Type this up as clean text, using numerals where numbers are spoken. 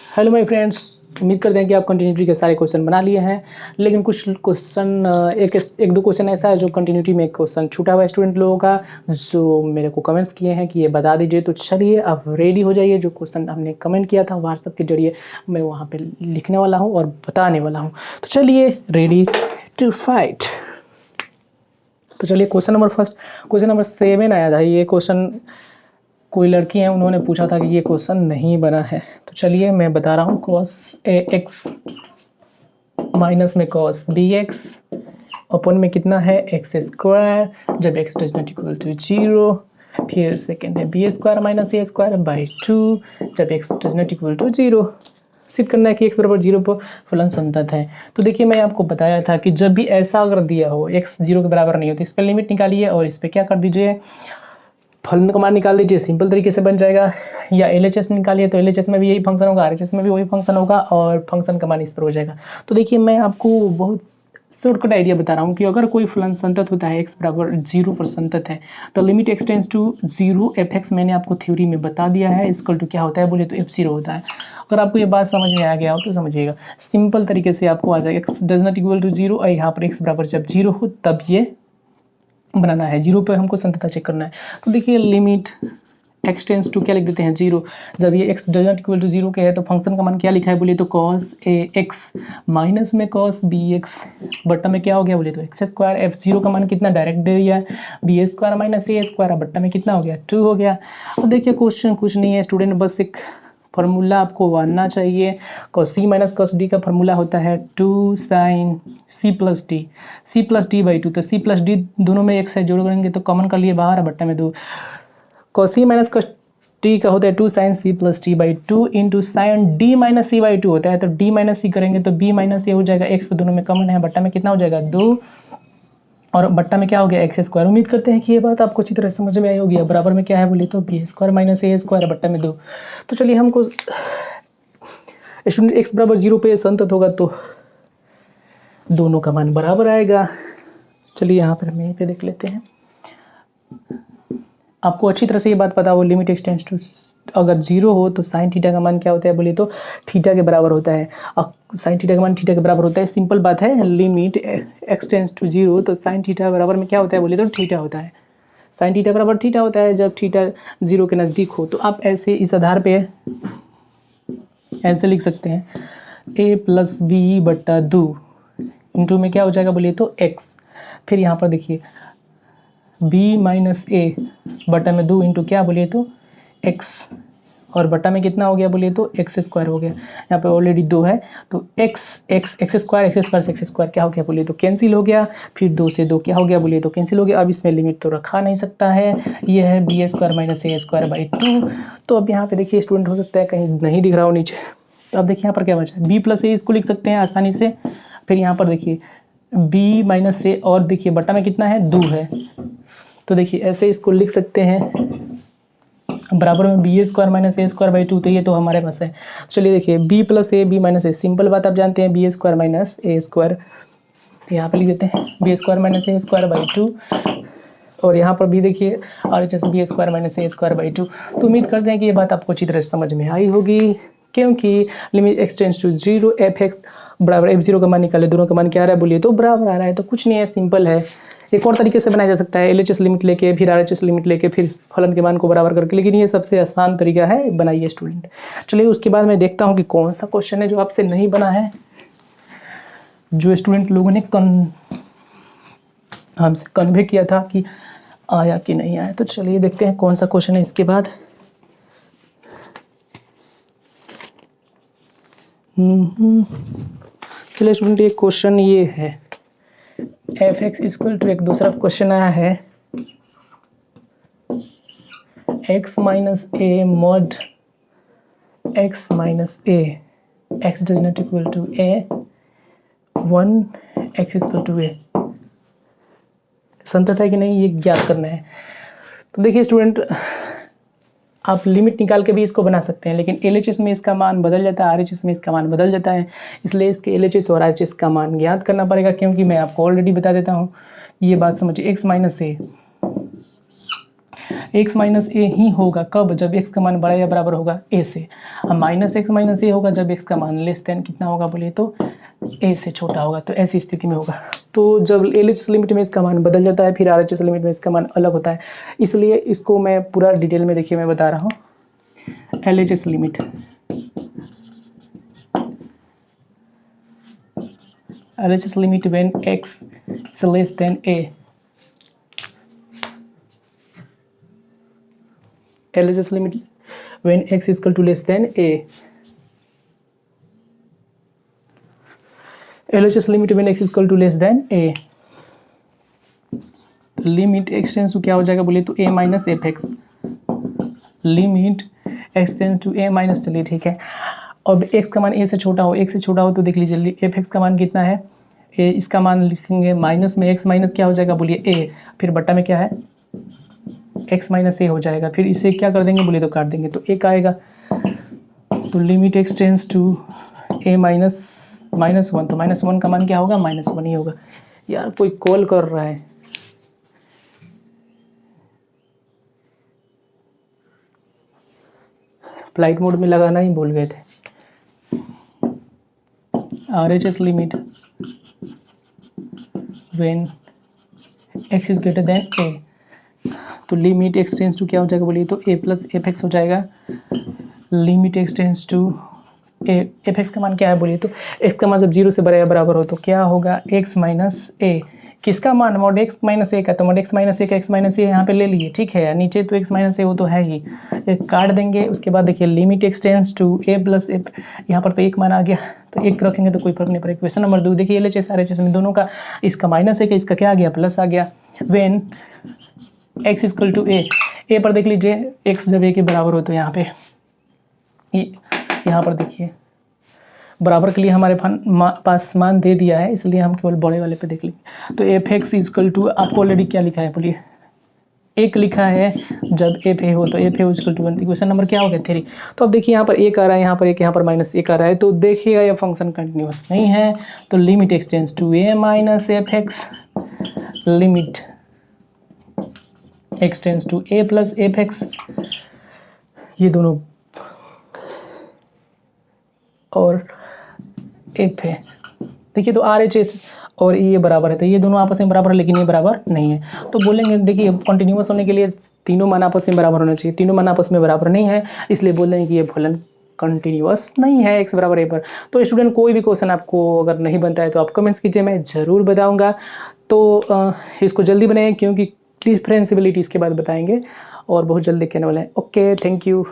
Hello my friends, उम्मीद करते हैं कि आप कंटिन्यूटी के सारे क्वेश्चन बना लिए हैं। लेकिन कुछ क्वेश्चन एक दो क्वेश्चन ऐसा है जो कंटिन्यूटी में क्वेश्चन छूटा हुआ है स्टूडेंट लोगों का, जो मेरे को कमेंट्स किए हैं कि ये बता दीजिए। तो चलिए अब रेडी हो जाइए। जो क्वेश्चन हमने कमेंट किया था व्हाट्सएप के जरिए मैं वहाँ पे लिखने वाला हूँ और बताने वाला हूँ। तो चलिए रेडी टू फाइट। तो चलिए क्वेश्चन नंबर 7 आया था। ये क्वेश्चन कोई लड़की है, उन्होंने पूछा था कि ये क्वेश्चन नहीं बना है। तो चलिए मैं बता रहा हूँ। cos ax माइनस में cos bx अपन में कितना है x स्क्वायर जब x does not equal to 0। फिर सेकेंड है B square minus A square by 2 जब x does not equal to 0। सिद्ध करना है कि x बराबर 0 पर फलन संतत है। तो देखिए मैं आपको बताया था कि जब भी ऐसा अगर दिया हो x 0 के बराबर नहीं होती, इस पर लिमिट निकालिए और इस पर क्या कर दीजिए, फलन का मान निकाल दीजिए। सिंपल तरीके से बन जाएगा। या LHS निकालिए तो LHS में भी यही फंक्शन होगा, RHS में भी वही फंक्शन होगा और फंक्शन का मान इस पर हो जाएगा। तो देखिए मैं आपको बहुत शॉर्टकट आइडिया बता रहा हूँ कि अगर कोई फलन संतत होता है x बराबर 0 पर संतत है तो limit x tends to 0 fx मैंने आपको थ्योरी में बता दिया है इक्वल टू क्या होता है बोले तो f0 होता है। अगर आपको ये बात समझ में आ गया हो तो समझिएगा। सिंपल तरीके से आपको आ जाएगा x does not equal to 0 और यहाँ पर x बराबर जब 0 हो तब ये बनाना है। 0 पे हमको संततता चेक करना है। तो देखिए लिमिट x टेंस टू क्या लिख देते हैं 0। जब ये x does not equal to 0 के है तो फंक्शन का मान क्या लिखा है बोले तो cos ax माइनस में cos bx बट्टा में क्या हो गया बोले तो x स्क्वायर। f0 का मान कितना डायरेक्ट दे दिया है B square minus A square बट्टा में कितना हो गया 2 हो गया। अब देखिए क्वेश्चन कुछ नहीं है स्टूडेंट, बस एक फार्मूला आपको जानना चाहिए। cos c minus cos d का फार्मूला होता है 2 sin c plus D, c plus D by 2। तो c प्लस डी दोनों में एक साइड जोड़ करेंगे तो कॉमन कर लिए बाहर, बट्टा में 2। cos c minus cos d का होता है 2 sin c plus T by 2 into sine d minus C by 2 होता है। तो d माइनस सी करेंगे तो b माइनस ए हो जाएगा, x तो दोनों में कॉमन है, बट्टा में कितना हो जाएगा 2 और बट्टा में क्या हो गया एक्स स्क्वायर। उम्मीद करते हैं कि ये बात आपको अच्छी तरह समझ में आई होगी। अब बराबर में क्या है बोले तो B square minus A square बट्टा में 2। तो चलिए हमको स्टूडेंट एक्स बराबर 0 पे संतत होगा तो दोनों का मान बराबर आएगा। चलिए यहाँ पर हम यहीं पे देख लेते हैं। आपको अच्छी तरह से ये बात पता हो लिमिट एक्स टेंड्स टू अगर 0 हो तो साइन थीटा का मान क्या होता है बोले तो थीटा के बराबर होता है। साइन थीटा का मान थीटा के बराबर होता है। सिंपल बात है, लिमिट एक्स टेंड्स टू 0 तो साइन थीटा बराबर में क्या होता है बोले तो थीटा होता है। साइन थीटा बराबर थीटा होता है जब थीटा 0 के नज़दीक हो। तो आप ऐसे इस आधार पे ऐसे लिख सकते हैं a प्लस बी बट्टा 2 इंटू में क्या हो जाएगा बोलिए तो x। फिर यहाँ पर देखिए b माइनस ए बटा में 2 इंटू क्या बोलिए तो x और बटा में कितना हो गया बोलिए तो एक्स स्क्वायर हो गया। यहाँ पे ऑलरेडी 2 है तो एक्स स्क्वायर क्या हो गया बोलिए तो कैंसिल हो गया। फिर 2 से 2 क्या हो गया बोलिए तो कैंसिल हो गया। अब इसमें लिमिट तो रखा नहीं सकता है, ये है B square minus A square by 2। तो अब यहाँ पे देखिए स्टूडेंट हो सकता है कहीं नहीं दिख रहा हो नीचे, तो अब देखिए यहाँ पर क्या बचा बी प्लस ए, इसको लिख सकते हैं आसानी से। फिर यहाँ पर देखिए बी माइनस ए और देखिए बटा में कितना है 2 है, तो देखिए ऐसे इसको लिख सकते हैं बराबर में B square minus A square by 2। तो ये तो हमारे पास है। चलिए देखिए B plus A B minus A, simple बात आप जानते हैं B square minus A square, यहाँ पे लिख देते हैं B square minus A square by 2 और यहाँ पर भी देखिए RHS B square minus A square by 2। तो उम्मीद करते हैं कि ये बात आपको अच्छी तरह से समझ में आई होगी, क्योंकि limit X tends to 0 F X बराबर f0 का मान निकाले, दोनों का मान क्या आ रहा है बोलिए तो बराबर आ रहा है। तो कुछ नहीं है, सिंपल है। एक और तरीके से बनाया जा सकता है, LHS लिमिट लेके फिर RHS लिमिट लेके फिर फलन के मान को बराबर करके, लेकिन ये सबसे आसान तरीका है, बनाइए स्टूडेंट। चलिए उसके बाद मैं देखता हूँ कि कौन सा क्वेश्चन है जो आपसे नहीं बना है, जो स्टूडेंट लोगों ने हमसे कन्वे किया था कि आया कि नहीं आया। तो चलिए देखते हैं कौन सा क्वेश्चन है इसके बाद। चलिए स्टूडेंट एक क्वेश्चन ये है एफ एक्स इक्वल टू, एक दूसरा क्वेश्चन आया है X minus A mod X minus A X does not equal to A 1 X equal to A संतत है कि नहीं ये ज्ञात करना है। तो देखिए स्टूडेंट आप लिमिट निकाल के भी इसको बना सकते हैं, लेकिन LHS में इसका मान बदल जाता है, RHS में इसका मान बदल जाता है, इसलिए इसके LHS और RHS का मान ज्ञात करना पड़ेगा। क्योंकि मैं आपको ऑलरेडी बता देता हूँ ये बात समझिए, x माइनस ए x माइनस ए ही होगा कब, जब x का मान बड़ा या बराबर होगा a से। अब माइनस एक्स माइनस ए होगा जब x का मान लेस देन कितना होगा बोलिए तो a से छोटा होगा। तो ऐसी स्थिति में होगा। तो जब LHS लिमिट में इसका मान बदल जाता है, फिर RHS लिमिट में इसका मान अलग होता है। इसलिए इसको मैं पूरा डिटेल में देखिए मैं बता रहा हूँ। LHS limit, LHS limit when x is less than a, LHS limit when x is equal to less than a, LHS limit when x is equal to less than a, limit x tends to क्या हो जाएगा बोलिए तो a minus F X, limit x tends to a minus, चलिए ठीक है। अब x का मान a से छोटा हो, x से छोटा हो तो देख लीजिए जल्दी एफ एक्स का मान कितना है, इसका मान लिखेंगे माइनस में x माइनस क्या हो जाएगा बोलिए a, फिर बट्टा में क्या है x माइनस a हो जाएगा, फिर इसे क्या कर देंगे बोलिए तो काट देंगे तो एक आएगा। तो limit x tends to a minus one, तो माइनस वन का मान क्या होगा माइनस वन ही होगा। यार कोई कॉल कर रहा है, फ्लाइट मोड में लगाना ही भूल गए थे। RHS limit when x is greater than a, तो लिमिट एक्सटेंस टू क्या हो जाएगा बोलिए तो a प्लस एफ एक्स हो जाएगा। Limit x tends to F X का मान क्या है बोलिए तो x का मान जब 0 से बड़ा या बराबर हो तो क्या होगा x माइनस ए, किसका मान मॉड x माइनस ए का, तो मॉड x माइनस ए का x माइनस ए यहाँ पे ले लिए, ठीक है। नीचे तो x माइनस ए वो तो है ही, एक काट देंगे। उसके बाद देखिए limit x tends to a plus F, यहाँ पर तो एक मान आ गया तो एक रखेंगे तो कोई फर्क नहीं पड़ेगा। क्वेश्चन नंबर 2 देखिए LHS RHS में दोनों का, इसका माइनस है कि इसका क्या आ गया प्लस आ गया। When x equal to a पर देख लीजिए x जब a के बराबर हो तो यहाँ पे यहाँ पर देखिए बराबर के लिए हमारे पास मान दे दिया है, इसलिए हम केवल बड़े वाले पे देख लेंगे। तो एफ एक्स इक्वल टू आपको ऑलरेडी क्या लिखा है बोलिए, एक लिखा है जब एफ ए हो तो F A equal to 1। Question number क्या हो गया 3। तो अब देखिए यहाँ पर एक आ रहा है, यहाँ पर एक, यहाँ पर माइनस एक आ रहा है, तो देखिएगा यह फंक्शन कंटिन्यूअस नहीं है। तो limit x tends to A minus F X, limit x tends to A plus F X, ये दोनों और एफ है। देखिए तो RHS और ये बराबर है, तो ये दोनों आपस में बराबर है, लेकिन ये बराबर नहीं है। तो बोलेंगे देखिए कंटिन्यूअस होने के लिए तीनों मान आपस में बराबर होना चाहिए, तीनों मान आपस में बराबर नहीं है, इसलिए बोल देंगे कि ये फलन कंटिन्यूअस नहीं है x बराबर a पर। तो स्टूडेंट कोई भी क्वेश्चन आपको अगर नहीं बनता है तो आप कमेंट्स कीजिए, मैं ज़रूर बताऊँगा। तो इसको जल्दी बनाएं क्योंकि डिफरेंशिएबिलिटी इसके बाद बताएंगे और बहुत जल्दी कहने वाले हैं। Okay, thank you.